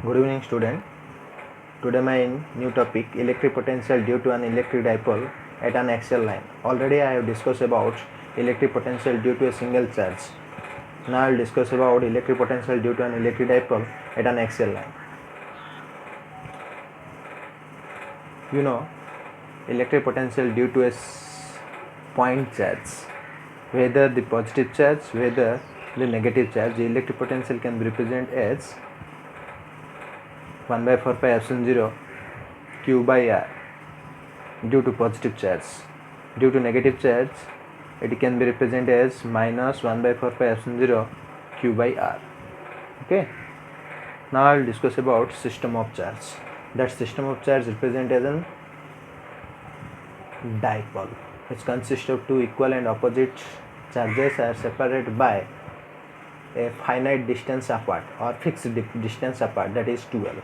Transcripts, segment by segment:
Good evening, student. Today my new topic, electric potential due to an electric dipole at an axial line. Already I have discussed about electric potential due to a single charge. Now I will discuss about electric potential due to an electric dipole at an axial line. You know, electric potential due to a point charge, whether the positive charge, whether the negative charge, the electric potential can be represented as 1 by 4 pi epsilon 0 q by r due to positive charge. Due to negative charge, it can be represented as minus 1 by 4 pi epsilon 0 q by r. Okay. Now I will discuss about system of charge. That system of charge represented as a dipole, which consists of two equal and opposite charges are separated by a finite distance apart or fixed distance apart, that is 12,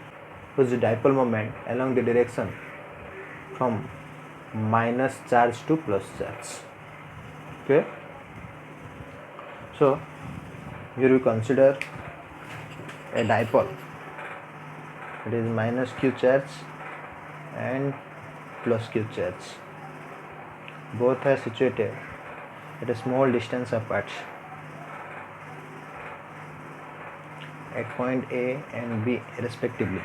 whose dipole moment along the direction from minus charge to plus charge. Okay. So here we consider a dipole. It is minus q charge and plus q charge. Both are situated at a small distance apart at point A and B respectively.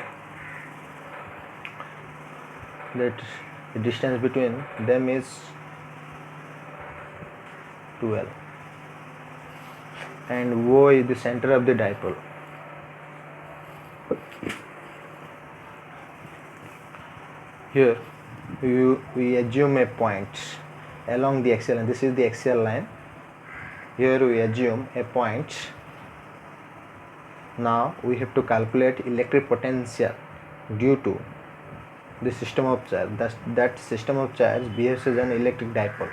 That the distance between them is 12 and O is the center of the dipole. Here we assume a point along the axial line. This is the axial line. Here we assume a point. Now we have to calculate electric potential due to the system of charge. That system of charge behaves as an electric dipole.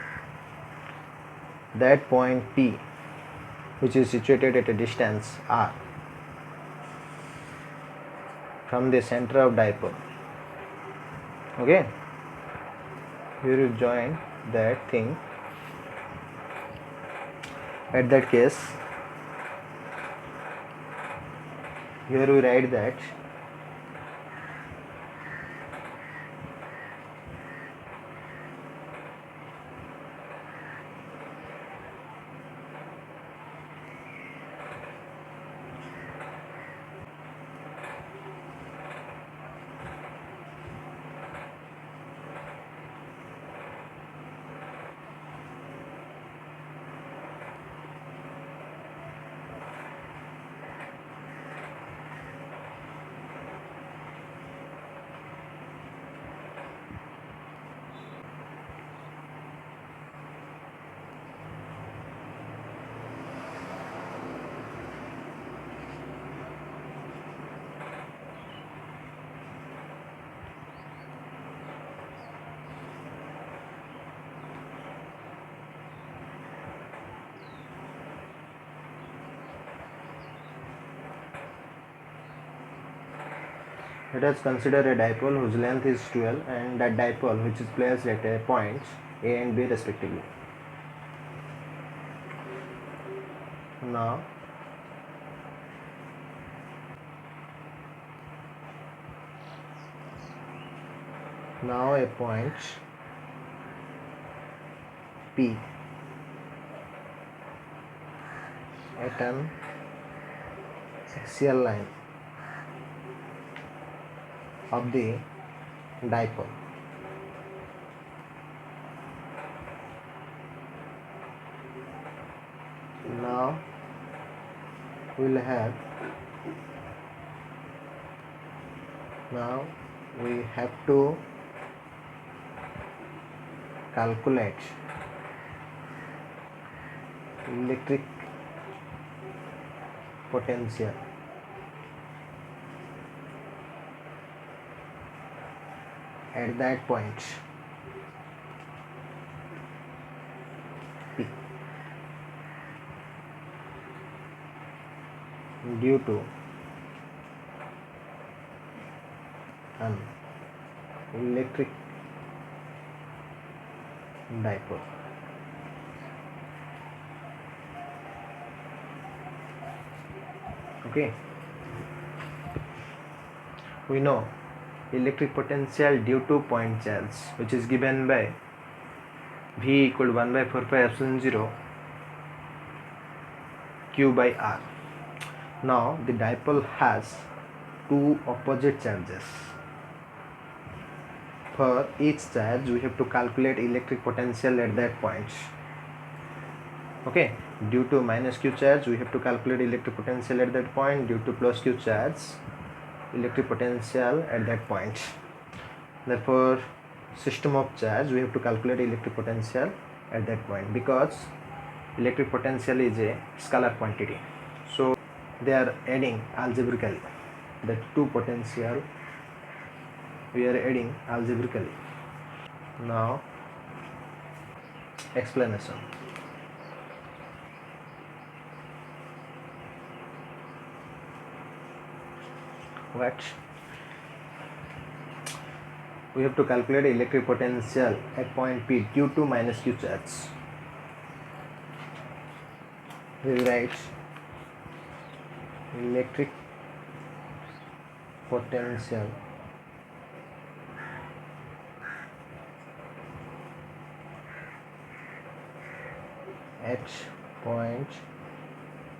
That point P, which is situated at a distance r from the center of dipole. Okay. Here you join that thing. At that case, here we write that let us consider a dipole whose length is 12 and that dipole which is placed at a points A and B respectively. Now a point P at an axial line of the dipole. Now we have to calculate electric potential at that point P due to an electric dipole. Okay. we know electric potential due to point charge, which is given by V equal to 1 by 4 pi epsilon 0 Q by R. Now the dipole has two opposite charges. For each charge we have to calculate electric potential at that point. Okay, due to minus q charge we have to calculate electric potential at that point, due to plus q charge electric potential at that point. Therefore system of charge we have to calculate electric potential at that point, because electric potential is a scalar quantity, so they are adding algebraically. The two potential we are adding algebraically. Now explanation. What we have to calculate electric potential at point P due to minus q charge. We will write electric potential at point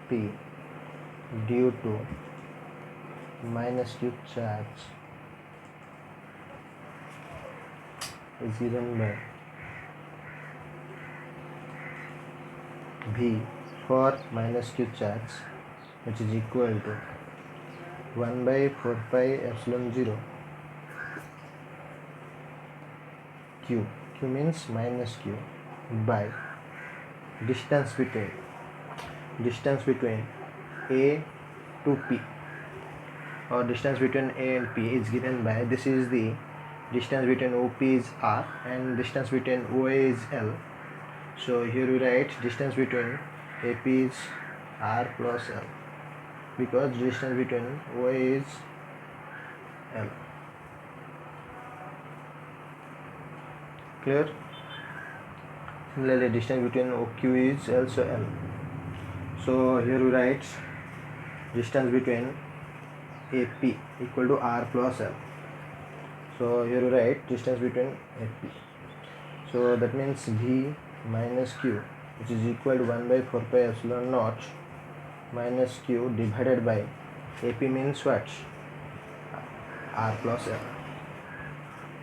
P due to minus q charge is given by V for minus q charge, which is equal to 1 by 4 pi epsilon 0 q. Q means minus q by distance between A to P, or distance between A and P is given by, this is the distance between OP is R and distance between OA is L. So here we write distance between AP is R plus L, because distance between OA is L. Clear? Similarly distance between OQ is also L. So here we write distance between AP equal to R plus L. So here we write distance between AP. So that means V minus Q, which is equal to 1 by 4 pi epsilon naught minus Q divided by AP means what? R plus L.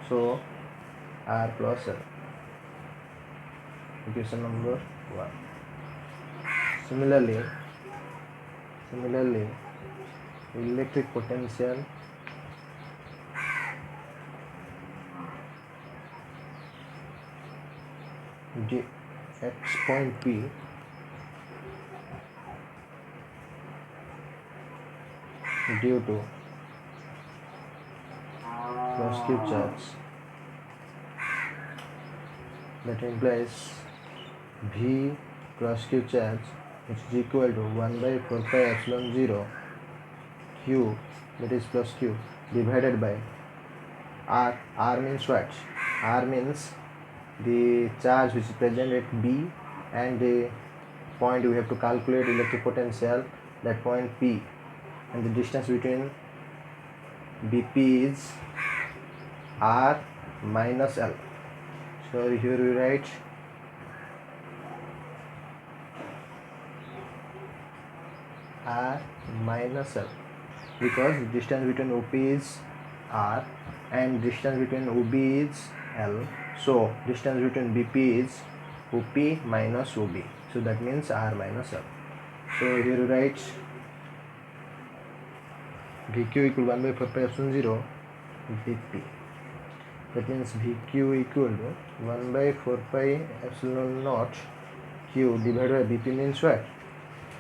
So R plus L. Equation number 1. Similarly electric potential at point P due to plus q charge, that implies V plus q charge, which is equal to 1 by 4 pi epsilon 0 q, that is plus q, divided by R. R means what? R means the charge which is present at B and the point we have to calculate electric potential, that point P, and the distance between BP is R minus L. So here we write R minus L, because the distance between OP is R and distance between OB is L. So distance between BP is OP minus OB. So that means R minus L. So here we write VQ equal 1 by 4 pi epsilon 0 VP. That means VQ equal to 1 by 4 pi epsilon naught Q divided by BP means what?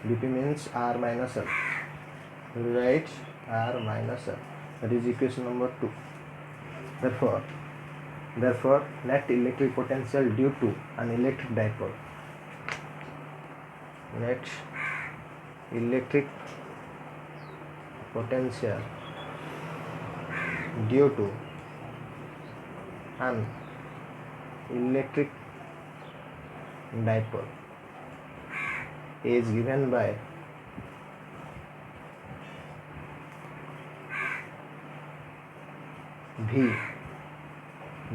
BP means R minus L. We write R minus L. That is equation number 2. Therefore, net electric potential due to an electric dipole. Net electric potential due to an electric dipole is given by V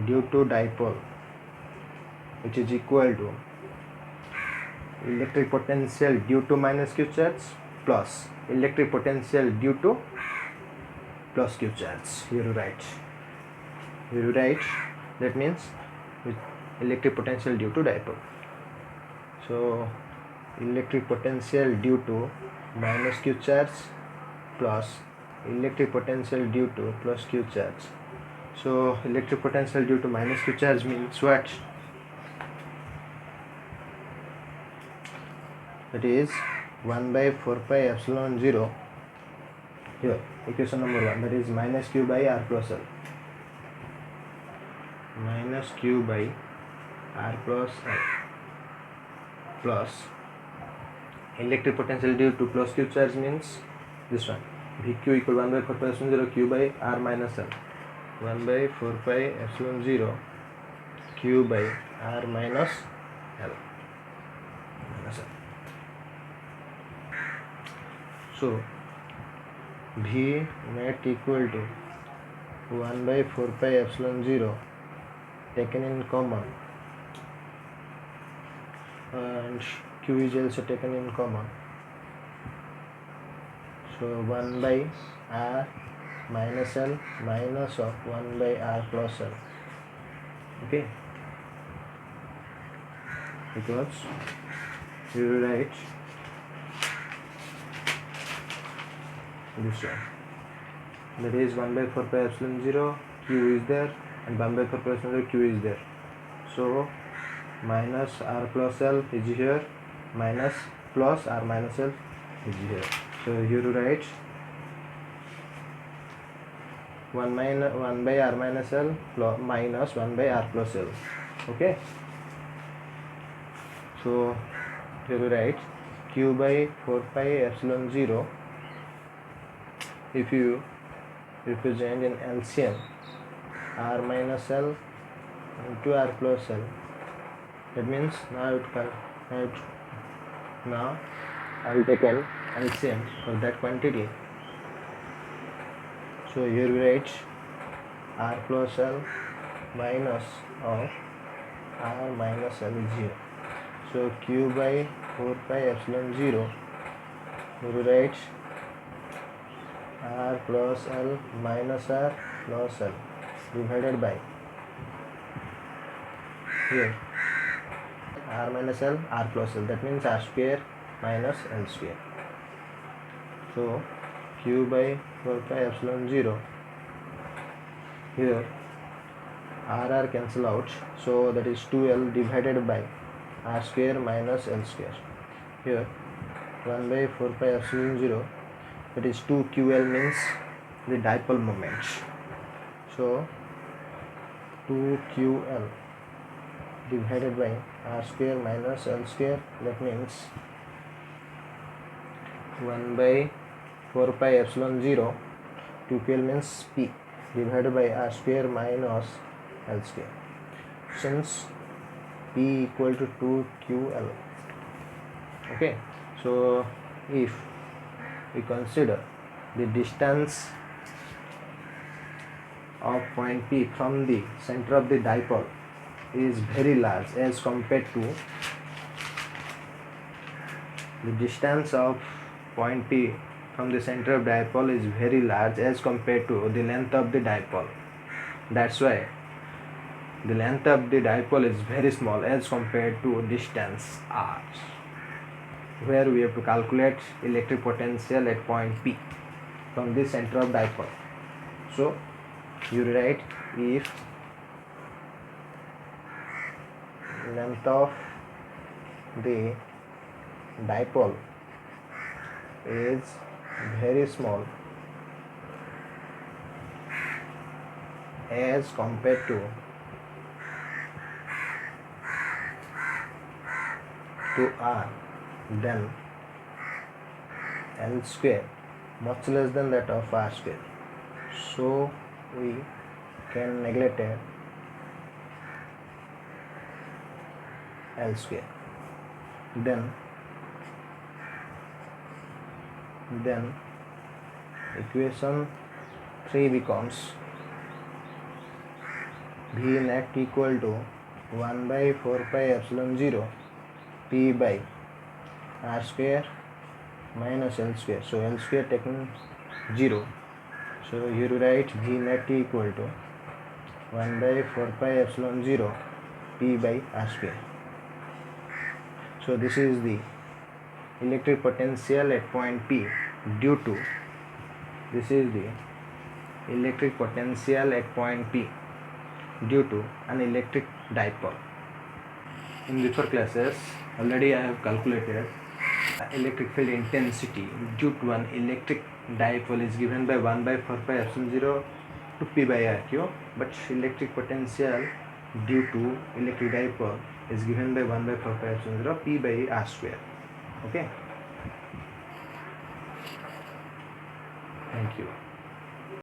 due to dipole, which is equal to electric potential due to minus q charge plus electric potential due to plus q charge. Here you write that means with electric potential due to dipole. So electric potential due to minus q charge plus electric potential due to plus q charge. So electric potential due to minus q charge means what? That is 1 by 4 pi epsilon 0. Here equation number 1, that is minus q by r plus l. Minus q by r plus l plus electric potential due to plus q charge means this one, Vq equal 1 by 4 pi epsilon 0 q by r minus l. 1 by 4 pi epsilon 0 q by r minus l. So V net equal to 1 by 4 pi epsilon 0 taken in common, and q is also taken in common. So 1 by r minus l minus of 1 by r plus l. Okay, because you write this one, that is 1 by 4 pi epsilon 0 q is there and 1 by 4 pi epsilon 0 q is there. So minus r plus l is here, minus plus r minus l is here. So here you write 1 by r minus l plus minus 1 by r plus l. Okay, so here you write q by 4 pi epsilon 0. If you represent in LCM r minus l into r plus l, that means now I will take an LCM for that quantity. So here we write r plus l minus of r minus l is 0. So q by 4 pi epsilon 0, here we write r plus l minus r plus l divided by here r minus l r plus l, that means r square minus l square. So q by 4 pi epsilon 0, here r cancel out, so that is 2l divided by r square minus l square. Here 1 by 4 pi epsilon 0, that is 2ql means the dipole moment. So 2ql divided by r square minus l square, that means 1 by 4 pi epsilon 0 2ql means p divided by r square minus l square, since p equal to 2ql. Okay, so if we consider the distance of point P from the center of the dipole is very large as compared to the distance of point P from the center of dipole is very large as compared to the length of the dipole. That's why the length of the dipole is very small as compared to distance r, where we have to calculate electric potential at point P from the center of dipole. So you write, if length of the dipole is very small as compared to r, then L square much less than that of r square. So we can neglect L square. Then equation 3 becomes V net equal to 1 by 4 pi epsilon 0 P by R square minus L square. So L square taken 0. So here you write V net equal to 1 by 4 pi epsilon 0 P by R square. So this is the electric potential at point P due to electric potential at point P due to an electric dipole. In before classes already I have calculated electric field intensity due to an electric dipole is given by 1 by 4 pi epsilon 0 to P by RQ, but electric potential due to electric dipole is given by 1 by 4 pi epsilon 0 P by R square. Okay, thank you.